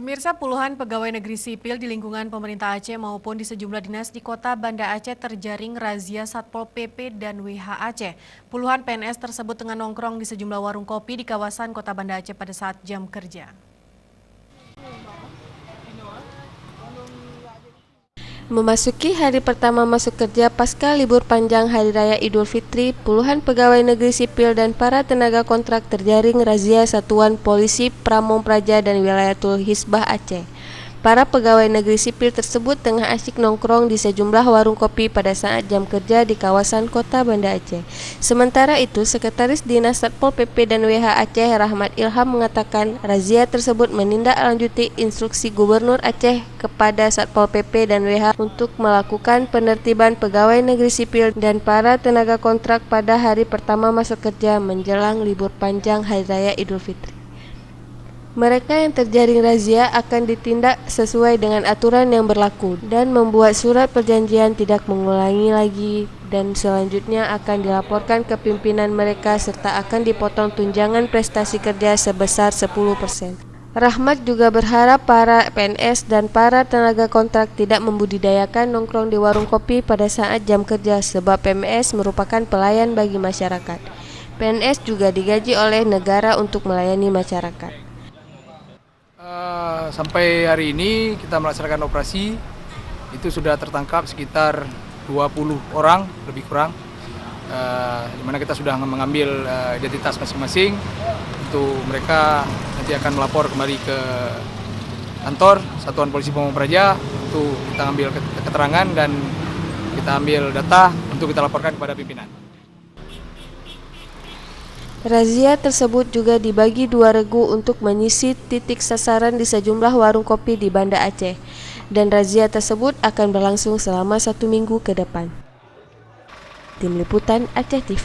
Pemirsa, puluhan pegawai negeri sipil di lingkungan pemerintah Aceh maupun di sejumlah dinas di kota Banda Aceh terjaring razia Satpol PP dan WH Aceh. Puluhan PNS tersebut tengah nongkrong di sejumlah warung kopi di kawasan kota Banda Aceh pada saat jam kerja. Memasuki hari pertama masuk kerja pasca libur panjang Hari Raya Idul Fitri, puluhan pegawai negeri sipil dan para tenaga kontrak terjaring razia Satuan Polisi Pamong Praja dan Wilayatul Hisbah Aceh. Para pegawai negeri sipil tersebut tengah asyik nongkrong di sejumlah warung kopi pada saat jam kerja di kawasan kota Banda Aceh. Sementara itu, Sekretaris Dinas Satpol PP dan WH Aceh Rahmat Ilham mengatakan razia tersebut menindaklanjuti instruksi Gubernur Aceh kepada Satpol PP dan WH untuk melakukan penertiban pegawai negeri sipil dan para tenaga kontrak pada hari pertama masuk kerja menjelang libur panjang Hari Raya Idul Fitri. Mereka yang terjaring razia akan ditindak sesuai dengan aturan yang berlaku dan membuat surat perjanjian tidak mengulangi lagi, dan selanjutnya akan dilaporkan ke pimpinan mereka serta akan dipotong tunjangan prestasi kerja sebesar 10%. Rahmat juga berharap para PNS dan para tenaga kontrak tidak membudidayakan nongkrong di warung kopi pada saat jam kerja sebab PNS merupakan pelayan bagi masyarakat. PNS juga digaji oleh negara untuk melayani masyarakat. Sampai hari ini kita melaksanakan operasi itu sudah tertangkap sekitar 20 orang lebih kurang, di mana kita sudah mengambil identitas masing-masing. Untuk mereka nanti akan melapor kembali ke kantor Satuan Polisi Pamong Praja untuk kita ambil keterangan dan kita ambil data untuk kita laporkan kepada pimpinan. Razia tersebut juga dibagi 2 regu untuk menyisir titik sasaran di sejumlah warung kopi di Banda Aceh, dan razia tersebut akan berlangsung selama 1 minggu ke depan. Tim Liputan Aceh TV.